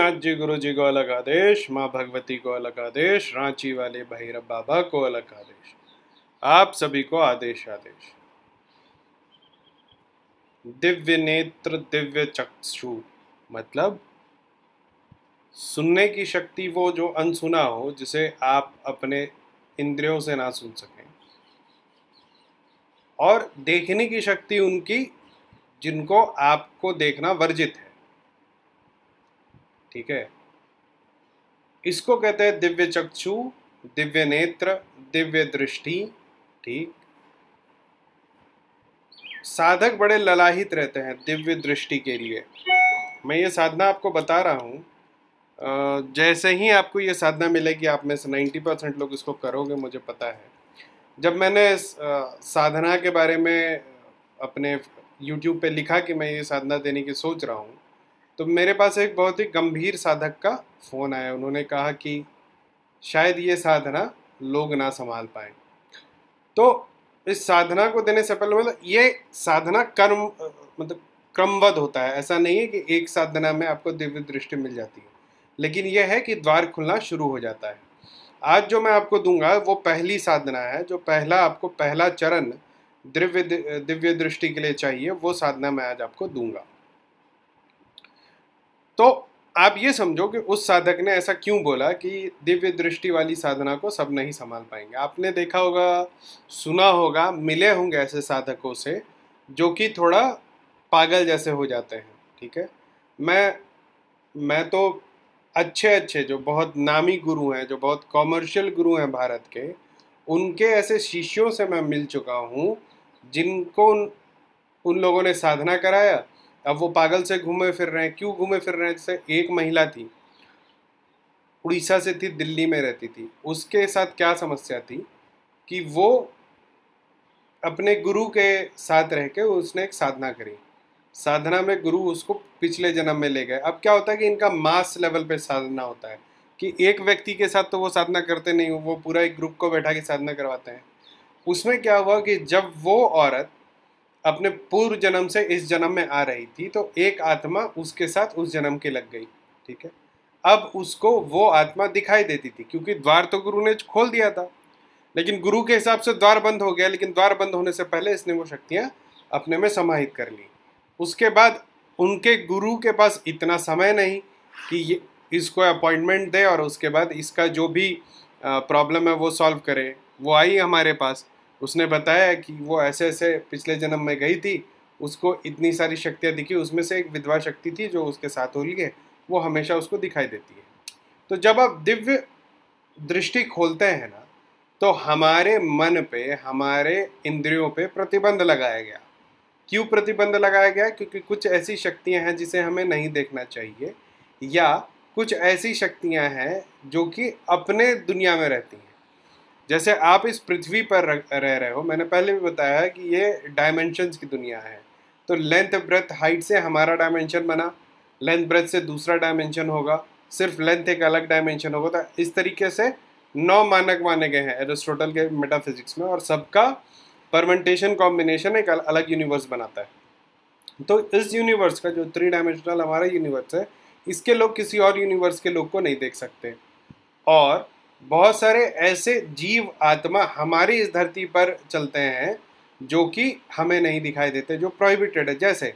नाथ जी गुरु जी को अलग आदेश, माँ भगवती को अलग आदेश, रांची वाले भैरव बाबा को अलग आदेश, आप सभी को आदेश आदेश। दिव्य नेत्र दिव्य चक्षु मतलब सुनने की शक्ति, वो जो अनसुना हो, जिसे आप अपने इंद्रियों से ना सुन सकें, और देखने की शक्ति उनकी जिनको आपको देखना वर्जित है। ठीक है, इसको कहते हैं दिव्य चक्षु, दिव्य नेत्र, दिव्य दृष्टि। ठीक, साधक बड़े ललाहित रहते हैं दिव्य दृष्टि के लिए। मैं ये साधना आपको बता रहा हूँ, जैसे ही आपको ये साधना मिलेगी, आप में से 90% लोग इसको करोगे, मुझे पता है। जब मैंने इस साधना के बारे में अपने YouTube पे लिखा कि मैं ये साधना देने की सोच रहा हूँ, तो मेरे पास एक बहुत ही गंभीर साधक का फ़ोन आया। उन्होंने कहा कि शायद ये साधना लोग ना संभाल पाए। तो इस साधना को देने से पहले, मतलब ये साधना मतलब क्रमबद्ध होता है। ऐसा नहीं है कि एक साधना में आपको दिव्य दृष्टि मिल जाती है, लेकिन यह है कि द्वार खुलना शुरू हो जाता है। आज जो मैं आपको दूंगा वो पहली साधना है, जो आपको पहला चरण दिव्य दृष्टि के लिए चाहिए, वो साधना मैं आज आपको दूंगा। तो आप ये समझो कि उस साधक ने ऐसा क्यों बोला कि दिव्य दृष्टि वाली साधना को सब नहीं संभाल पाएंगे। आपने देखा होगा, सुना होगा, मिले होंगे ऐसे साधकों से जो कि थोड़ा पागल जैसे हो जाते हैं। ठीक है, मैं तो अच्छे जो बहुत नामी गुरु हैं, जो बहुत कॉमर्शियल गुरु हैं भारत के, उनके ऐसे शिष्यों से मैं मिल चुका हूँ जिनको उन लोगों ने साधना कराया। अब वो पागल से घूमे फिर रहे हैं। क्यों घूमे फिर रहे हैं? जैसे एक महिला थी, उड़ीसा से थी, दिल्ली में रहती थी। उसके साथ क्या समस्या थी कि वो अपने गुरु के साथ रह के उसने एक साधना करी। साधना में गुरु उसको पिछले जन्म में ले गए। अब क्या होता है कि इनका मास लेवल पे साधना होता है कि एक व्यक्ति के साथ तो वो साधना करते नहीं, वो पूरा एक ग्रुप को बैठा के साधना करवाते हैं। उसमें क्या हुआ कि जब वो औरत अपने पूर्व जन्म से इस जन्म में आ रही थी, तो एक आत्मा उसके साथ उस जन्म की लग गई। ठीक है, अब उसको वो आत्मा दिखाई देती थी, क्योंकि द्वार तो गुरु ने खोल दिया था, लेकिन गुरु के हिसाब से द्वार बंद हो गया। लेकिन द्वार बंद होने से पहले इसने वो शक्तियां अपने में समाहित कर ली। उसके बाद उनके गुरु के पास इतना समय नहीं कि ये इसको अपॉइंटमेंट दे और उसके बाद इसका जो भी प्रॉब्लम है वो सॉल्व करे। वो आई हमारे पास, उसने बताया कि वो ऐसे ऐसे पिछले जन्म में गई थी, उसको इतनी सारी शक्तियाँ दिखी, उसमें से एक विधवा शक्ति थी जो उसके साथ होली है, वो हमेशा उसको दिखाई देती है। तो जब आप दिव्य दृष्टि खोलते हैं ना, तो हमारे मन पे, हमारे इंद्रियों पे प्रतिबंध लगाया गया। क्यों प्रतिबंध लगाया गया? क्योंकि कुछ ऐसी शक्तियां हैं जिसे हमें नहीं देखना चाहिए, या कुछ ऐसी शक्तियां हैं जो कि अपने दुनिया में रहती हैं। जैसे आप इस पृथ्वी पर रह रहे हो, मैंने पहले भी बताया है कि ये डायमेंशंस की दुनिया है। तो लेंथ ब्रेथ हाइट से हमारा डायमेंशन बना, लेंथ ब्रेथ से दूसरा डायमेंशन होगा, सिर्फ लेंथ एक अलग डायमेंशन होगा। तो इस तरीके से 9 मानक माने गए हैं एरिस्टोटल के मेटाफिजिक्स में, और सबका परमेंटेशन कॉम्बिनेशन एक अलग यूनिवर्स बनाता है। तो इस यूनिवर्स का जो 3 डायमेंशनल हमारा यूनिवर्स है, इसके लोग किसी और यूनिवर्स के लोग को नहीं देख सकते। और बहुत सारे ऐसे जीव आत्मा हमारी इस धरती पर चलते हैं जो कि हमें नहीं दिखाई देते, जो प्रोहिबिटेड है। जैसे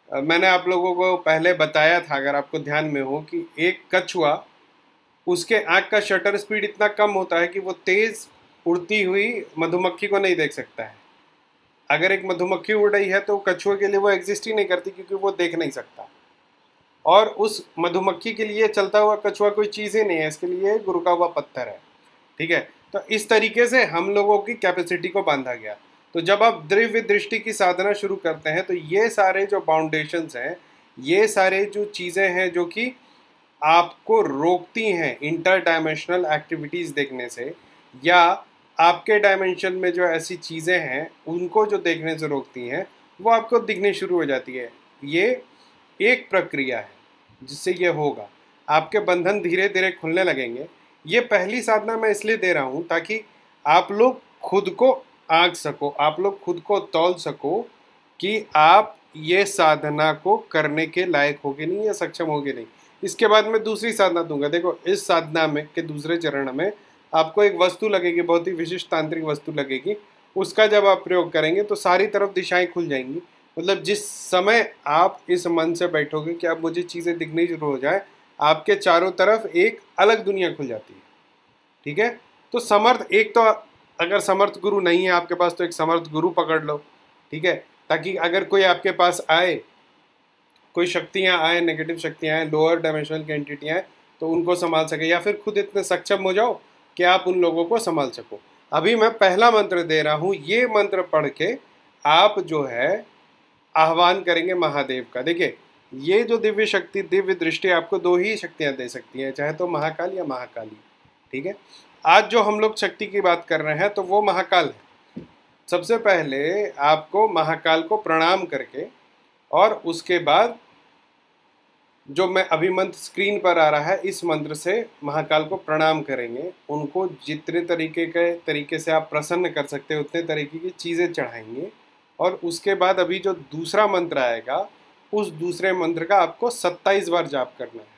मैंने आप लोगों को पहले बताया था, अगर आपको ध्यान में हो, कि एक कछुआ, उसके आँख का शटर स्पीड इतना कम होता है कि वो तेज़ उड़ती हुई मधुमक्खी को नहीं देख सकता है। अगर एक मधुमक्खी उड़ रही है तो कछुए के लिए वो एग्जिस्ट ही नहीं करती, क्योंकि वो देख नहीं सकता। और उस मधुमक्खी के लिए चलता हुआ कछुआ कोई चीज़ ही नहीं है, इसके लिए गुरुका हुआ पत्थर है। ठीक है, तो इस तरीके से हम लोगों की कैपेसिटी को बांधा गया। तो जब आप दिव्य दृष्टि की साधना शुरू करते हैं, तो ये सारे जो बाउंडेशंस हैं, ये सारे जो चीज़ें हैं जो कि आपको रोकती हैं इंटर डायमेंशनल एक्टिविटीज़ देखने से, या आपके डायमेंशन में जो ऐसी चीज़ें हैं उनको जो देखने से रोकती हैं, वो आपको दिखनी शुरू हो जाती है। ये एक प्रक्रिया है जिससे ये होगा। आपके बंधन धीरे धीरे खुलने लगेंगे। ये पहली साधना मैं इसलिए दे रहा हूँ ताकि आप लोग खुद को आंक सको, आप लोग खुद को तौल सको कि आप ये साधना को करने के लायक होगे नहीं या सक्षम होगे नहीं। इसके बाद मैं दूसरी साधना दूंगा। देखो इस साधना में के दूसरे चरण में आपको एक वस्तु लगेगी, बहुत ही विशिष्ट तांत्रिक वस्तु लगेगी। उसका जब आप प्रयोग करेंगे तो सारी तरफ दिशाएं खुल जाएंगी। मतलब जिस समय आप इस मन से बैठोगे कि अब मुझे चीज़ें दिखनी शुरू हो जाए, आपके चारों तरफ एक अलग दुनिया खुल जाती है। ठीक है, तो समर्थ एक तो, अगर समर्थ गुरु नहीं है आपके पास तो एक समर्थ गुरु पकड़ लो। ठीक है, ताकि अगर कोई आपके पास आए, कोई शक्तियाँ आए, नेगेटिव शक्तियाँ आए, लोअर डायमेंशनल की एंटिटियाँ आए, तो उनको संभाल सके, या फिर खुद इतने सक्षम हो जाओ कि आप उन लोगों को संभाल सको। अभी मैं पहला मंत्र दे रहा हूँ, ये मंत्र पढ़ के आप जो है आह्वान करेंगे महादेव का। देखिए ये जो दिव्य शक्ति, दिव्य दृष्टि आपको दो ही शक्तियाँ दे सकती हैं, चाहे तो महाकाल या महाकाली। ठीक है, आज जो हम लोग शक्ति की बात कर रहे हैं तो वो महाकाल है। सबसे पहले आपको महाकाल को प्रणाम करके, और उसके बाद जो मैं अभी मंत्र स्क्रीन पर आ रहा है, इस मंत्र से महाकाल को प्रणाम करेंगे। उनको जितने तरीके से आप प्रसन्न कर सकते हैं उतने तरीके की चीज़ें चढ़ाएंगे। और उसके बाद अभी जो दूसरा मंत्र आएगा, उस दूसरे मंत्र का आपको 27 बार जाप करना है।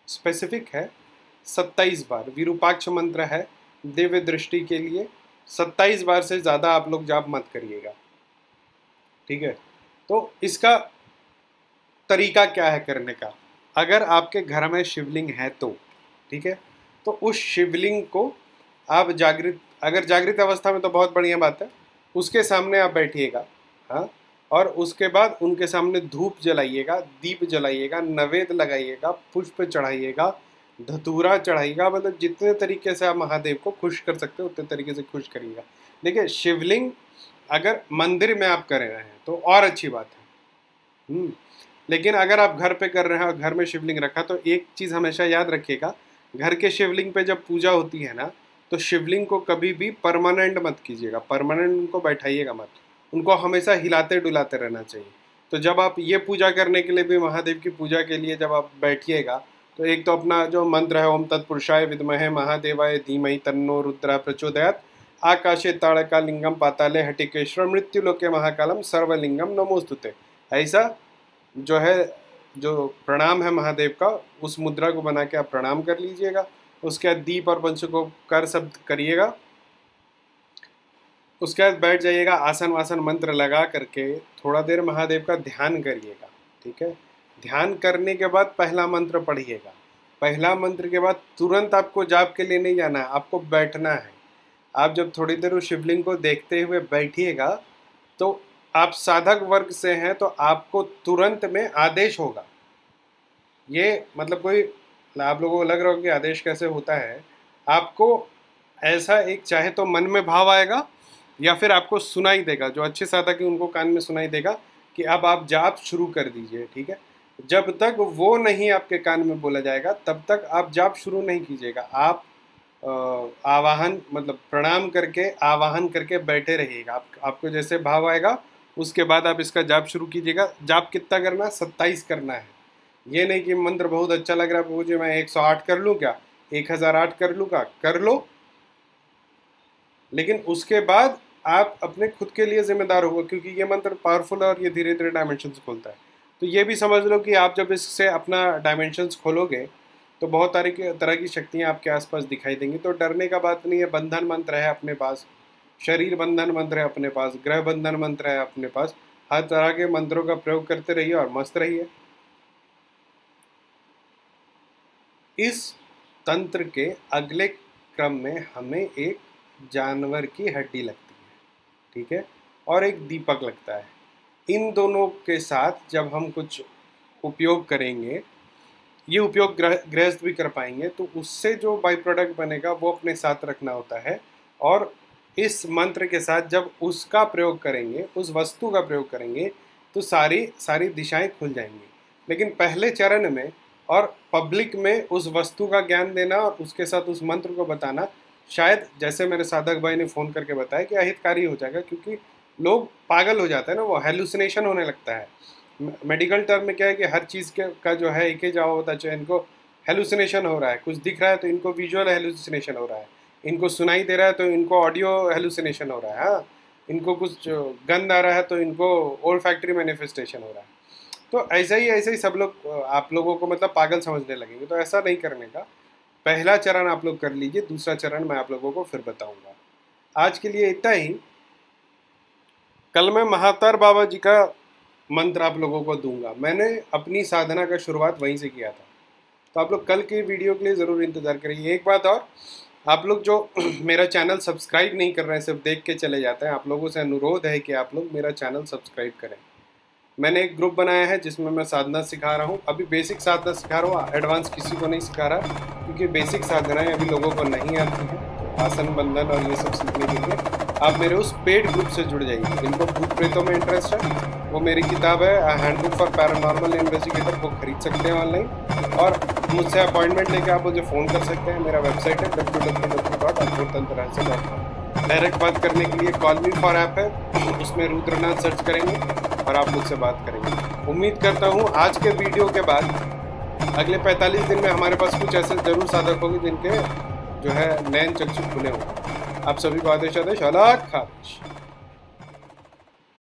स्पेसिफिक है, 27 बार विरूपाक्ष मंत्र है दिव्य दृष्टि के लिए। 27 बार से ज़्यादा आप लोग जाप मत करिएगा। ठीक है, तो इसका तरीका क्या है करने का। अगर आपके घर में शिवलिंग है तो ठीक है, तो उस शिवलिंग को आप अगर जागृत अवस्था में तो बहुत बढ़िया बात है, उसके सामने आप बैठिएगा। हाँ, और उसके बाद उनके सामने धूप जलाइएगा, दीप जलाइएगा, नवेद लगाइएगा, पुष्प चढ़ाइएगा, धतूरा चढ़ाइएगा। मतलब जितने तरीके से आप महादेव को खुश कर सकते हो उतने तरीके से खुश करिएगा। देखिए शिवलिंग अगर मंदिर में आप कर रहे हैं तो और अच्छी बात है। लेकिन अगर आप घर पे कर रहे हैं और घर में शिवलिंग रखा, तो एक चीज़ हमेशा याद रखिएगा, घर के शिवलिंग पे जब पूजा होती है ना, तो शिवलिंग को कभी भी परमानेंट मत कीजिएगा, परमानेंट उनको बैठाइएगा मत, उनको हमेशा हिलाते डुलाते रहना चाहिए। तो जब आप ये पूजा करने के लिए भी, महादेव की पूजा के लिए जब आप बैठिएगा, तो एक तो अपना जो मंत्र है, ओम तत्पुरुषाय विद्महे महादेवाय धीमहि तन्नो रुद्रा प्रचोदयात्, आकाशे ताड़का लिंगम पाताले हटिकेश्वर मृत्युलोके महाकालम सर्वलिंगम नमोस्तुते, ऐसा जो है, जो प्रणाम है महादेव का, उस मुद्रा को बना के आप प्रणाम कर लीजिएगा। उसके बाद दीप और पंच को कर शब्द करिएगा। उसके बाद बैठ जाइएगा, आसन वासन मंत्र लगा करके थोड़ा देर महादेव का ध्यान करिएगा। ठीक है, ध्यान करने के बाद पहला मंत्र पढ़िएगा। पहला मंत्र के बाद तुरंत आपको जाप के लिए नहीं जाना है, आपको बैठना है। आप जब थोड़ी देर उस शिवलिंग को देखते हुए बैठिएगा, तो आप साधक वर्ग से हैं तो आपको तुरंत में आदेश होगा। ये मतलब कोई, आप लोगों को लग रहा हो कि आदेश कैसे होता है, आपको ऐसा एक चाहे तो मन में भाव आएगा, या फिर आपको सुनाई देगा, जो अच्छे साधक है उनको कान में सुनाई देगा कि अब आप जाप शुरू कर दीजिए। ठीक है, जब तक वो नहीं आपके कान में बोला जाएगा तब तक आप जाप शुरू नहीं कीजिएगा। आप आवाहन मतलब प्रणाम करके आवाहन करके बैठे रहिएगा। आपको जैसे भाव आएगा उसके बाद आप इसका जाप शुरू कीजिएगा। जाप कितना करना है? 27 करना है। ये नहीं कि मंत्र बहुत अच्छा लग रहा है मुझे, मैं 108 कर लूँ क्या, 1008 कर लूँ क्या, कर लो, लेकिन उसके बाद आप अपने खुद के लिए जिम्मेदार होगा, क्योंकि ये मंत्र पावरफुल है और ये धीरे धीरे डायमेंशंस खोलता है। तो ये भी समझ लो कि आप जब इससे अपना डायमेंशंस खोलोगे तो बहुत तरह की शक्तियाँ आपके आसपास दिखाई देंगी। तो डरने का बात नहीं है। बंधन मंत्र है अपने पास, शरीर बंधन मंत्र है अपने पास, ग्रह बंधन मंत्र है अपने पास। हर तरह के मंत्रों का प्रयोग करते रहिए और मस्त रहिए। इस तंत्र के अगले क्रम में हमें एक जानवर की हड्डी लगती है, ठीक है, और एक दीपक लगता है। इन दोनों के साथ जब हम कुछ उपयोग करेंगे, ये उपयोग गृहस्थ भी कर पाएंगे, तो उससे जो बाई प्रोडक्ट बनेगा वो अपने साथ रखना होता है। और इस मंत्र के साथ जब उसका प्रयोग करेंगे, उस वस्तु का प्रयोग करेंगे, तो सारी दिशाएं खुल जाएंगी। लेकिन पहले चरण में और पब्लिक में उस वस्तु का ज्ञान देना और उसके साथ उस मंत्र को बताना, शायद जैसे मेरे साधक भाई ने फ़ोन करके बताया कि अहितकारी हो जाएगा, क्योंकि लोग पागल हो जाते हैं ना, वो हेलुसिनेशन होने लगता है। मेडिकल टर्म में क्या है कि हर चीज़ का जो है एक ही जवाब होता है। इनको हेलुसिनेशन हो रहा है, कुछ दिख रहा है तो इनको विजुअल हेलुसिनेशन हो रहा है, इनको सुनाई दे रहा है तो इनको ऑडियो हेलुसिनेशन हो रहा है, हाँ, इनको कुछ गंध आ रहा है तो इनको ओल्फैक्टरी मैनिफेस्टेशन हो रहा है। तो ऐसा ही सब लोग आप लोगों को मतलब पागल समझने लगेंगे। तो ऐसा नहीं करने का। पहला चरण आप लोग कर लीजिए, दूसरा चरण मैं आप लोगों को फिर बताऊंगा। आज के लिए इतना ही। कल मैं महातार बाबा जी का मंत्र आप लोगों को दूंगा। मैंने अपनी साधना का शुरुआत वहीं से किया था। तो आप लोग कल की वीडियो के लिए ज़रूर इंतज़ार करिए। एक बात और, आप लोग जो मेरा चैनल सब्सक्राइब नहीं कर रहे हैं, सिर्फ देख के चले जाते हैं, आप लोगों से अनुरोध है कि आप लोग मेरा चैनल सब्सक्राइब करें। मैंने एक ग्रुप बनाया है जिसमें मैं साधना सिखा रहा हूँ। अभी बेसिक साधना सिखा रहा हूँ, एडवांस किसी को नहीं सिखा रहा, क्योंकि बेसिक साधनाएं अभी लोगों को नहीं आती हैं। आसन बंधन और ये सब सीखने के लिए आप मेरे उस पेड ग्रुप से जुड़ जाइए। जिनको भूत प्रेतों में इंटरेस्ट है, वो मेरी किताब है हैंडबुक फॉर पैरानॉर्मल इन्वेस्टिगेटर, वो खरीद सकते हैं ऑनलाइन, और मुझसे अपॉइंटमेंट लेके आप मुझे फ़ोन कर सकते हैं। मेरा वेबसाइट है www.adbhutantarahasya.com। डायरेक्ट बात करने के लिए कॉल मी फॉर ऐप है, उसमें रुद्रनाथ सर्च करेंगे और आप मुझसे बात करेंगे। उम्मीद करता हूँ आज के वीडियो के बाद अगले 45 दिन में हमारे पास कुछ ऐसे जरूर साधक होंगे जिनके जो है नैन चक्षु खुले होंगे। आप सभी को आदेश आदेश अलग खादेश।